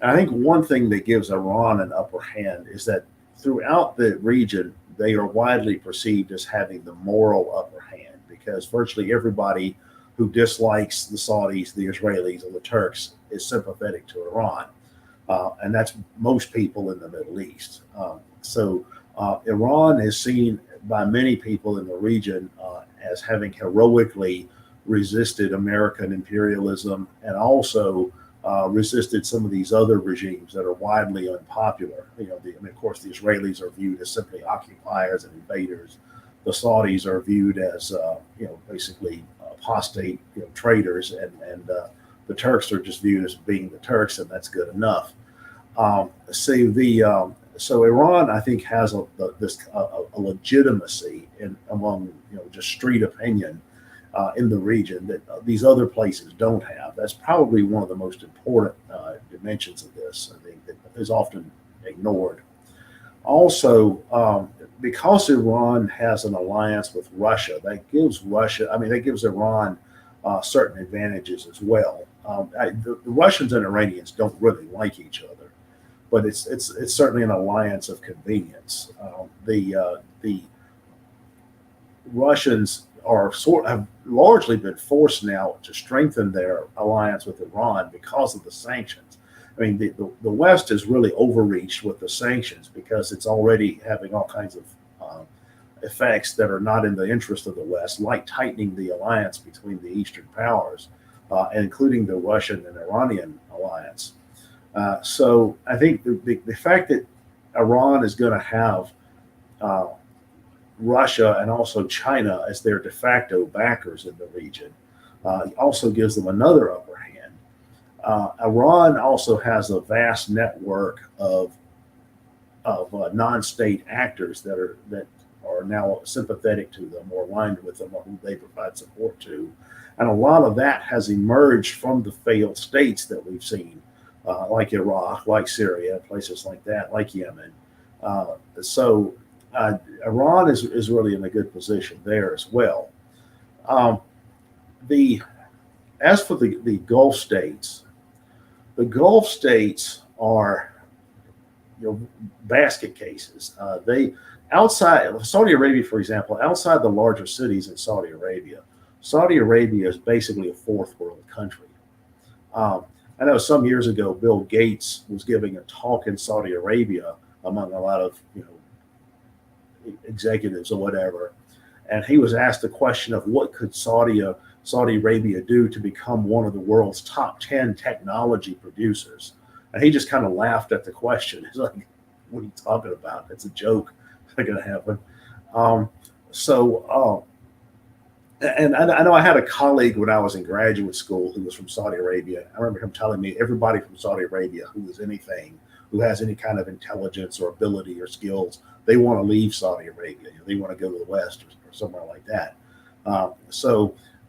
And I think one thing that gives Iran an upper hand is that throughout the region, they are widely perceived as having the moral upper hand, because virtually everybody who dislikes the Saudis, the Israelis, or the Turks is sympathetic to Iran. And that's most people in the Middle East. So Iran is seen by many people in the region as having heroically resisted American imperialism and also resisted some of these other regimes that are widely unpopular. Of course, the Israelis are viewed as simply occupiers and invaders. The Saudis are viewed as, basically apostate, traitors, and the Turks are just viewed as being the Turks, and that's good enough. So Iran, I think, has a legitimacy among just street opinion in the region that these other places don't have. That's probably one of the most important dimensions of this, I think, that is often ignored. Also, because Iran has an alliance with Russia, that gives Iran certain advantages as well. The Russians and Iranians don't really like each other, but it's certainly an alliance of convenience. The Russians have largely been forced now to strengthen their alliance with Iran because of the sanctions. I mean, the West is really overreached with the sanctions because it's already having all kinds of effects that are not in the interest of the West, like tightening the alliance between the Eastern powers, including the Russian and Iranian alliance. So I think the fact that Iran is going to have Russia and also China as their de facto backers in the region also gives them another upper hand. Iran also has a vast network of non-state actors that are now sympathetic to them or aligned with them or who they provide support to. And a lot of that has emerged from the failed states that we've seen, like Iraq, like Syria, places like that, like Yemen. So Iran is really in a good position there as well. As for the Gulf states, the Gulf states are basket cases. They outside Saudi Arabia, for example, outside the larger cities in Saudi Arabia is basically a fourth world country. I know some years ago, Bill Gates was giving a talk in Saudi Arabia among a lot of executives or whatever, and he was asked the question of what could Saudi Arabia do to become one of the world's top 10 technology producers, and he just kind of laughed at the question. He's like, "What are you talking about? It's a joke. It's not going to happen." And I know I had a colleague when I was in graduate school who was from Saudi Arabia. I remember him telling me everybody from Saudi Arabia who has any kind of intelligence or ability or skills, they want to leave Saudi Arabia. They want to go to the West or somewhere like that.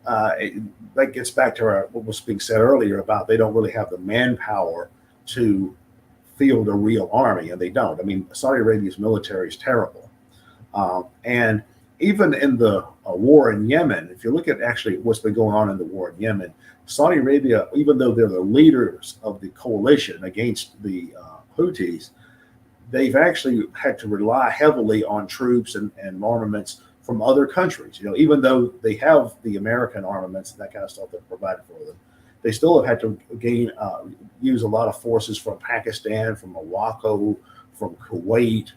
That gets back to what was being said earlier about they don't really have the manpower to field a real army, and they don't. I mean, Saudi Arabia's military is terrible. And even in the war in Yemen, if you look at actually what's been going on in the war in Yemen, Saudi Arabia, even though they're the leaders of the coalition against the Houthis, they've actually had to rely heavily on troops and armaments from other countries. Even though they have the American armaments and that kind of stuff that's provided for them, they still have had to use a lot of forces from Pakistan, from Morocco, from Kuwait,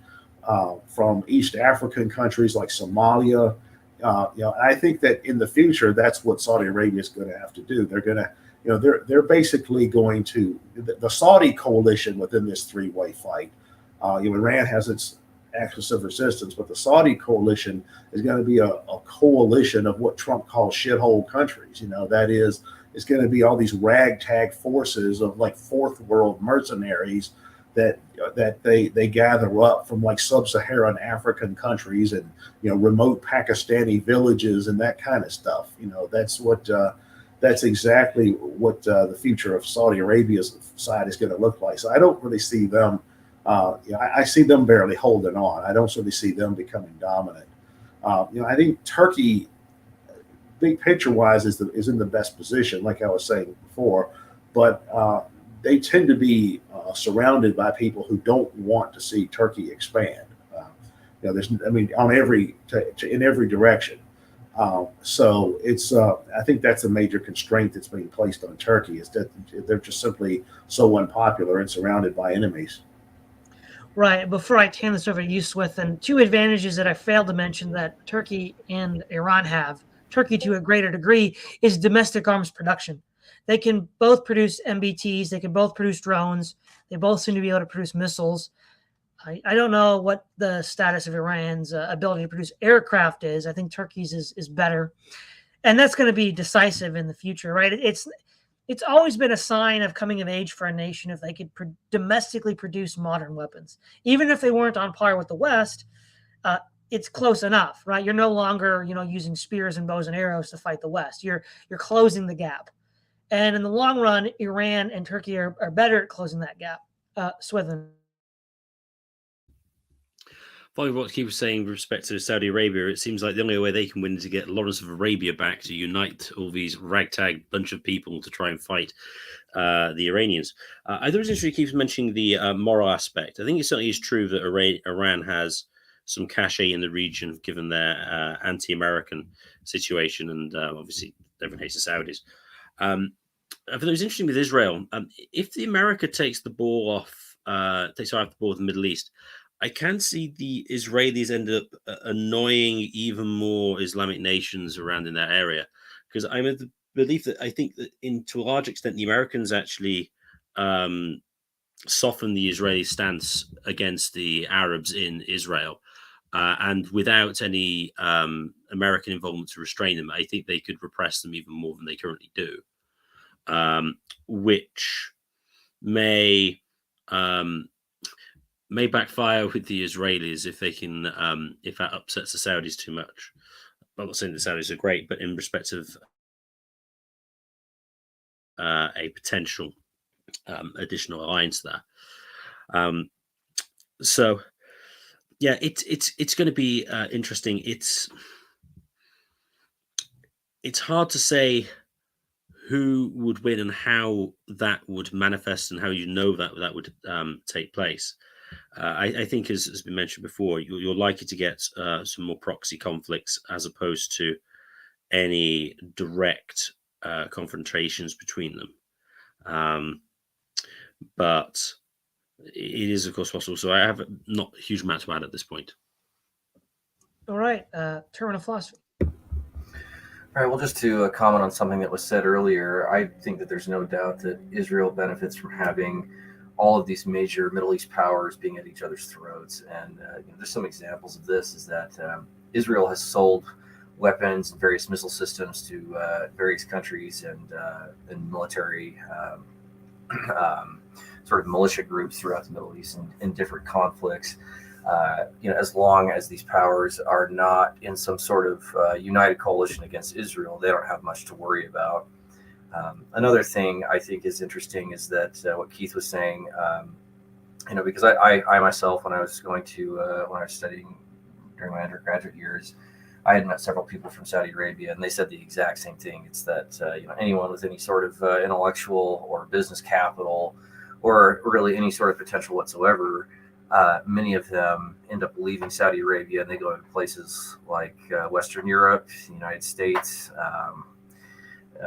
from East African countries like Somalia. I think that in the future, that's what Saudi Arabia is going to have to do. They're going to, they're basically going to the Saudi coalition within this three-way fight. Iran has its axis of resistance, but the Saudi coalition is going to be a coalition of what Trump calls shithole countries. That is, it's going to be all these ragtag forces of like fourth world mercenaries that they gather up from like sub-Saharan African countries and remote Pakistani villages and that kind of stuff. That's exactly what the future of Saudi Arabia's side is going to look like. So I don't really see them. I see them barely holding on. I don't really see them becoming dominant. I think Turkey, big picture wise, is in the best position, like I was saying before, but they tend to be surrounded by people who don't want to see Turkey expand. In every direction. So it's I think that's a major constraint that's being placed on Turkey, is that they're just simply so unpopular and surrounded by enemies. Right. Before I hand this over to you, Swithun, two advantages that I failed to mention that Turkey and Iran have, Turkey to a greater degree, is domestic arms production. They can both produce MBTs. They can both produce drones. They both seem to be able to produce missiles. I don't know what the status of Iran's ability to produce aircraft is. I think Turkey's is better. And that's going to be decisive in the future, right? It's always been a sign of coming of age for a nation if they could domestically produce modern weapons. Even if they weren't on par with the West, it's close enough, right? You're no longer, using spears and bows and arrows to fight the West. You're closing the gap. And in the long run, Iran and Turkey are better at closing that gap. Swithin. Following what Keith was saying with respect to Saudi Arabia, it seems like the only way they can win is to get Lawrence of Arabia back to unite all these ragtag bunch of people to try and fight the Iranians. I thought it was interesting Keith was mentioning the moral aspect. I think it certainly is true that Iran has some cachet in the region, given their anti-American situation, and obviously everyone hates the Saudis. I thought it was interesting with Israel. If the America takes the ball off, takes off the ball of the Middle East, I can see the Israelis end up annoying even more Islamic nations around in that area, because I'm of the belief that I think that to a large extent the Americans actually soften the Israeli stance against the Arabs in Israel, and without any American involvement to restrain them, I think they could repress them even more than they currently do, which may backfire with the Israelis if they can, if that upsets the Saudis too much. I'm not saying the Saudis are great, but in respect of a potential additional alliance there. So yeah, it's going to be interesting. It's hard to say who would win and how that would manifest and how that would take place. I think, as has been mentioned before, you're likely to get some more proxy conflicts as opposed to any direct confrontations between them. But it is, of course, possible. So I have not a huge amount to add at this point. All right, terminal philosophy. All right, well, just to comment on something that was said earlier, I think that there's no doubt that Israel benefits from having all of these major Middle East powers being at each other's throats. And there's some examples of this, is that Israel has sold weapons and various missile systems to various countries and military sort of militia groups throughout the Middle East in different conflicts. As long as these powers are not in some sort of united coalition against Israel, they don't have much to worry about. Another thing I think is interesting is that what Keith was saying, because I myself, when I was studying during my undergraduate years, I had met several people from Saudi Arabia, and they said the exact same thing. It's that anyone with any sort of intellectual or business capital, or really any sort of potential whatsoever, many of them end up leaving Saudi Arabia and they go to places like Western Europe, the United States,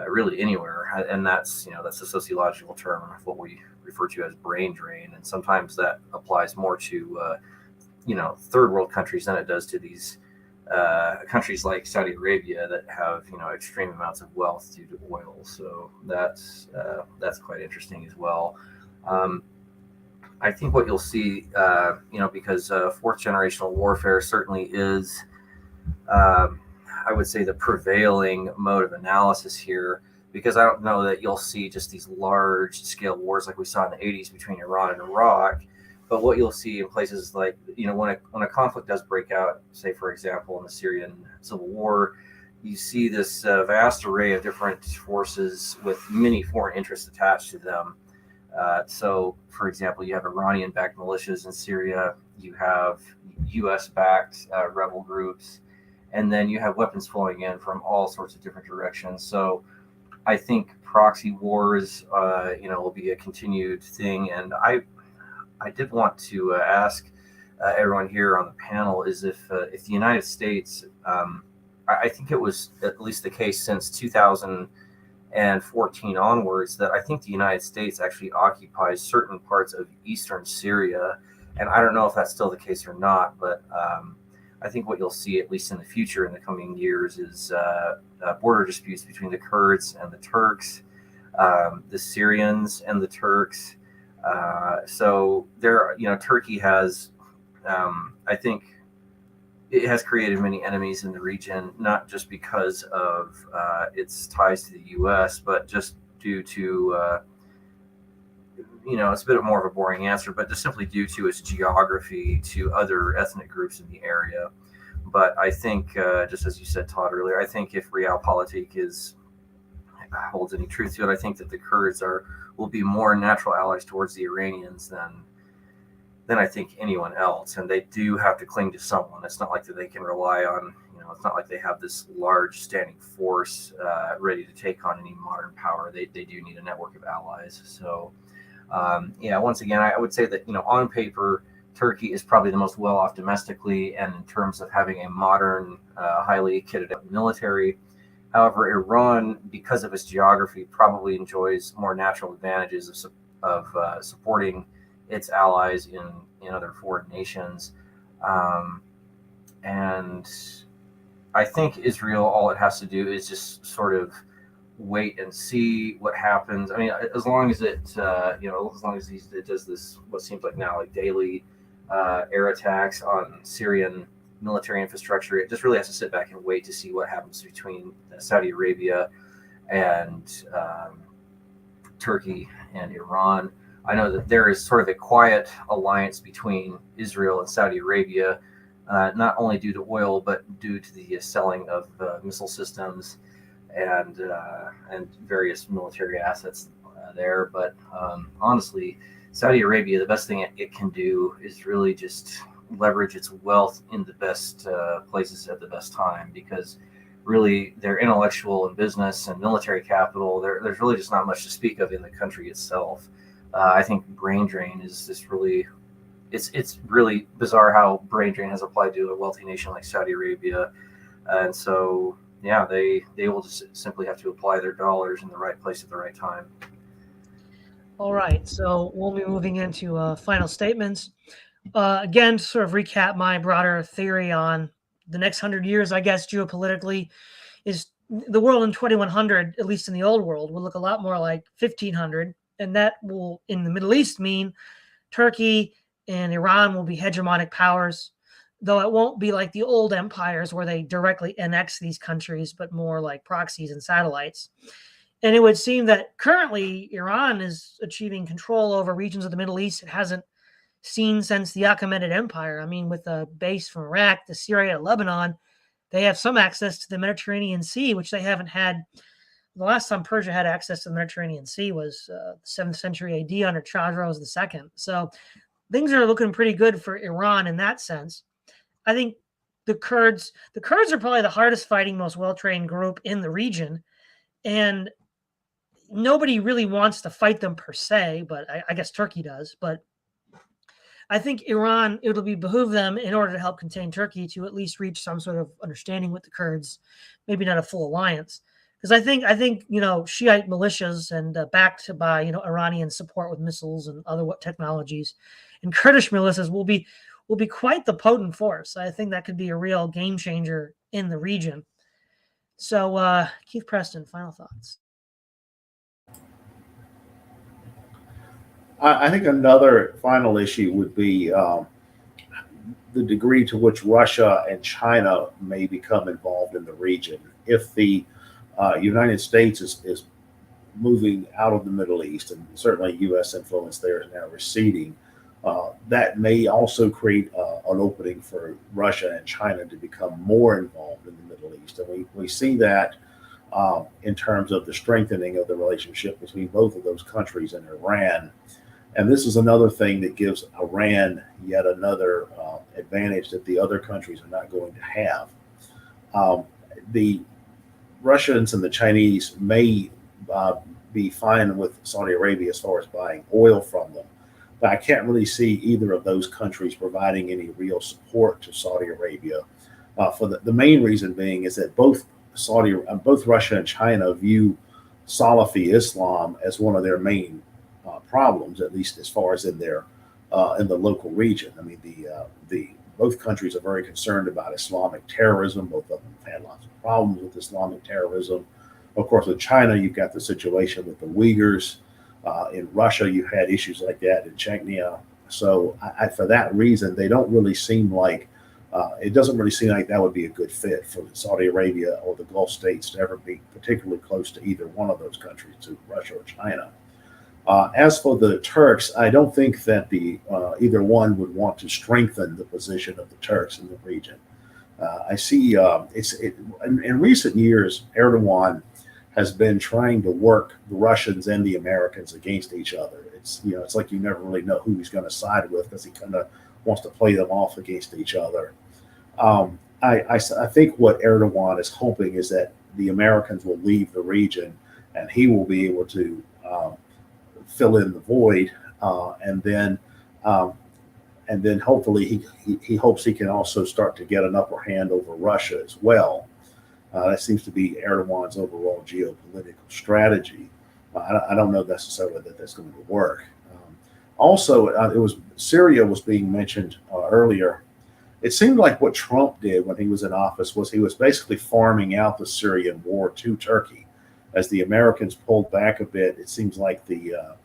really anywhere. And that's a sociological term of what we refer to as brain drain. And sometimes that applies more to, third world countries than it does to these countries like Saudi Arabia that have, extreme amounts of wealth due to oil. So that's quite interesting as well. I think what you'll see, because fourth generational warfare certainly is, I would say, the prevailing mode of analysis here, because I don't know that you'll see just these large scale wars like we saw in the 80s between Iran and Iraq. But what you'll see in places like, when a conflict does break out, say, for example, in the Syrian civil war, you see this vast array of different forces with many foreign interests attached to them. So, for example, you have Iranian-backed militias in Syria, you have U.S.-backed rebel groups, and then you have weapons flowing in from all sorts of different directions. So I think proxy wars, will be a continued thing. And I did want to ask everyone here on the panel is if the United States, I think it was at least the case since 2014 onwards, that I think the United States actually occupies certain parts of eastern Syria. And I don't know if that's still the case or not, but I think what you'll see, at least in the future, in the coming years, is border disputes between the Kurds and the Turks, the Syrians and the Turks. So there, Turkey has, I think, it has created many enemies in the region, not just because of its ties to the U.S., but just due to, it's a bit more of a boring answer, but just simply due to its geography to other ethnic groups in the area. But I think, just as you said, Todd, earlier, I think if Realpolitik holds any truth to it, I think that the Kurds will be more natural allies towards the Iranians than I think anyone else. And they do have to cling to someone. It's not like that they can rely on, it's not like they have this large standing force ready to take on any modern power. They do need a network of allies. So, once again, I would say that, on paper, Turkey is probably the most well off domestically and in terms of having a modern, highly kitted up military. However, Iran, because of its geography, probably enjoys more natural advantages of supporting its allies in other foreign nations. And I think Israel, all it has to do is just sort of wait and see what happens. I mean, as long as it, as long as it does this, what seems like now like daily air attacks on Syrian military infrastructure, it just really has to sit back and wait to see what happens between Saudi Arabia and Turkey and Iran. I know that there is sort of a quiet alliance between Israel and Saudi Arabia, not only due to oil, but due to the selling of missile systems and various military assets there. But honestly, Saudi Arabia, the best thing it can do is really just leverage its wealth in the best places at the best time, because really their intellectual and business and military capital, there's really just not much to speak of in the country itself. I think brain drain is just really, it's really bizarre how brain drain has applied to a wealthy nation like Saudi Arabia. And so, yeah, they will just simply have to apply their dollars in the right place at the right time. All right, so we'll be moving into final statements. Again, to sort of recap my broader theory on the next 100 years, I guess, geopolitically, is the world in 2100, at least in the old world, will look a lot more like 1500. And that will, in the Middle East, mean Turkey and Iran will be hegemonic powers, though it won't be like the old empires where they directly annex these countries, but more like proxies and satellites. And it would seem that currently Iran is achieving control over regions of the Middle East it hasn't seen since the Achaemenid Empire. I mean, with a base from Iraq to Syria to Lebanon, they have some access to the Mediterranean Sea, which they haven't had. The last time Persia had access to the Mediterranean Sea was the 7th century AD under Chadros II. So things are looking pretty good for Iran in that sense. I think the Kurds are probably the hardest fighting, most well-trained group in the region. And nobody really wants to fight them per se, but I guess Turkey does. But I think Iran, it'll behoove them in order to help contain Turkey to at least reach some sort of understanding with the Kurds, maybe not a full alliance. Because I think Shiite militias and backed by Iranian support with missiles and other technologies, and Kurdish militias will be quite the potent force. I think that could be a real game changer in the region. So, Keith Preston, final thoughts. I think another final issue would be the degree to which Russia and China may become involved in the region. If the United States is moving out of the Middle East, and certainly U.S. influence there is now receding, that may also create an opening for Russia and China to become more involved in the Middle East. And we see that in terms of the strengthening of the relationship between both of those countries and Iran. And this is another thing that gives Iran yet another advantage that the other countries are not going to have. The Russians and the Chinese may be fine with Saudi Arabia as far as buying oil from them, but I can't really see either of those countries providing any real support to Saudi Arabia. For the main reason being is that both Russia and China view Salafi Islam as one of their main problems, at least as far as in the local region. I mean, both countries are very concerned about Islamic terrorism. Both of them have had lots of problems with Islamic terrorism. Of course, with China, you've got the situation with the Uyghurs. In Russia, you had issues like that in Chechnya. So, for that reason, they don't really seem like it doesn't really seem like that would be a good fit for Saudi Arabia or the Gulf states to ever be particularly close to either one of those countries, to Russia or China. As for the Turks, I don't think that either one would want to strengthen the position of the Turks in the region. I see in recent years, Erdogan has been trying to work the Russians and the Americans against each other. It's like you never really know who he's going to side with, because he kind of wants to play them off against each other. I think what Erdogan is hoping is that the Americans will leave the region and he will be able to fill in the void, and then and then hopefully he hopes he can also start to get an upper hand over Russia as well. That seems to be Erdogan's overall geopolitical strategy. I don't know necessarily that that's going to work. Also, it was Syria was being mentioned earlier. It seemed like what Trump did when he was in office was he was basically farming out the Syrian war to Turkey. As the Americans pulled back a bit, it seems like that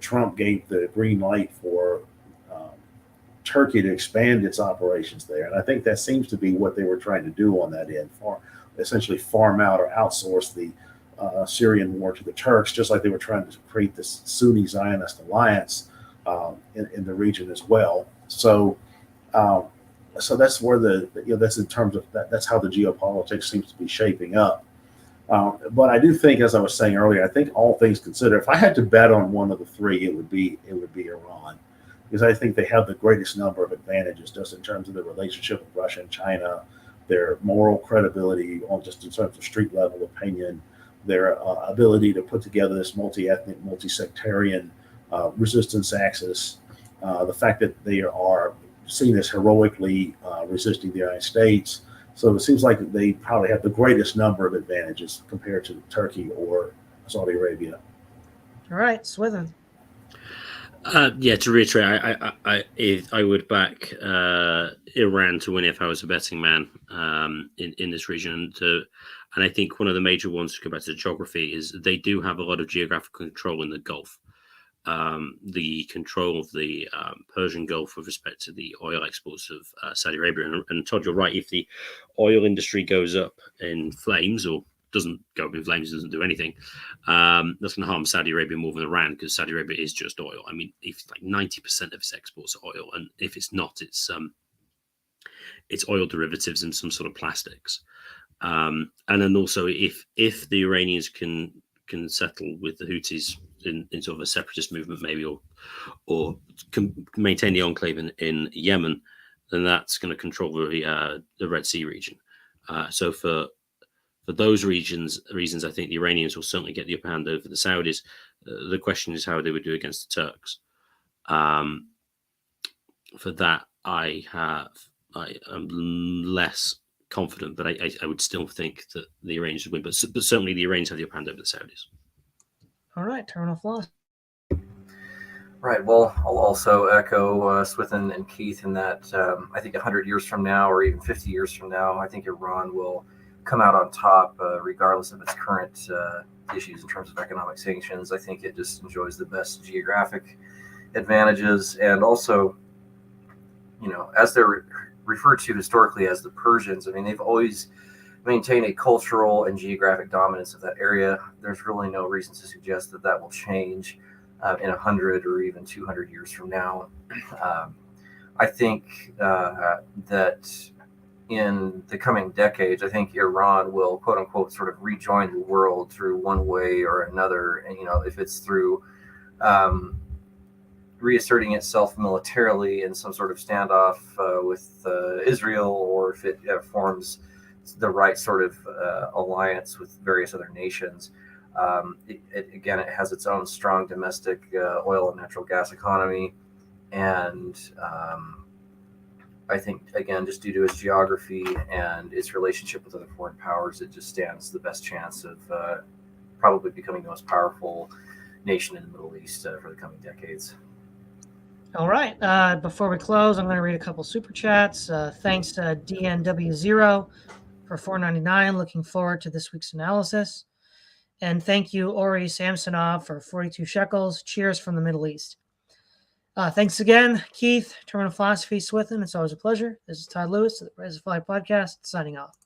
Trump gave the green light for Turkey to expand its operations there. And I think that seems to be what they were trying to do on that end, essentially farm out or outsource the Syrian war to the Turks, just like they were trying to create this Sunni Zionist alliance in the region as well. So that's where that's in terms of that's how the geopolitics seems to be shaping up. But I do think, as I was saying earlier, I think all things considered, if I had to bet on one of the three, it would be Iran, because I think they have the greatest number of advantages just in terms of their relationship with Russia and China, their moral credibility, just in terms of street level opinion, their ability to put together this multi-ethnic, multi-sectarian resistance axis, the fact that they are seen as heroically resisting the United States. So it seems like they probably have the greatest number of advantages compared to Turkey or Saudi Arabia. All right, Swithun. To reiterate, I would back Iran to win if I was a betting man in this region. And I think one of the major ones to go back to the geography is they do have a lot of geographical control in the Gulf. The control of the Persian Gulf with respect to the oil exports of Saudi Arabia. And Todd, you're right. If the oil industry goes up in flames or doesn't go up in flames, doesn't do anything, that's going to harm Saudi Arabia more than Iran, because Saudi Arabia is just oil. I mean, if like 90% of its exports are oil, and if it's not, it's oil derivatives and some sort of plastics. And then also, if the Iranians can settle with the Houthis in sort of a separatist movement, maybe, or can maintain the enclave in Yemen, then that's going to control the Red Sea region. So for those reasons, I think the Iranians will certainly get the upper hand over the Saudis. The question is how they would do against the Turks. For that, I am less confident, but I would still think that the Iranians would win. But certainly the Iranians have the upper hand over the Saudis. All right, terminal floss. Right. Well, I'll also echo Swithun and Keith in that I think 100 years from now, or even 50 years from now, I think Iran will come out on top, regardless of its current issues in terms of economic sanctions. I think it just enjoys the best geographic advantages, and also, as they're referred to historically as the Persians, I mean, they've always maintain a cultural and geographic dominance of that area. There's really no reason to suggest that will change in 100 or even 200 years from now. I think that in the coming decades, I think Iran will, quote unquote, sort of rejoin the world through one way or another. And, if it's through reasserting itself militarily in some sort of standoff with Israel, or if it forms the right sort of alliance with various other nations. It has its own strong domestic oil and natural gas economy. And I think, again, just due to its geography and its relationship with other foreign powers, it just stands the best chance of probably becoming the most powerful nation in the Middle East for the coming decades. All right. Before we close, I'm going to read a couple super chats. Thanks to DNW0 for $4.99. Looking forward to this week's analysis. And thank you, Ori Samsonov, for 42 shekels. Cheers from the Middle East. Thanks again, Keith, Terminal Philosophy, Swithun. It's always a pleasure. This is Todd Lewis of the Rise of Fly podcast, signing off.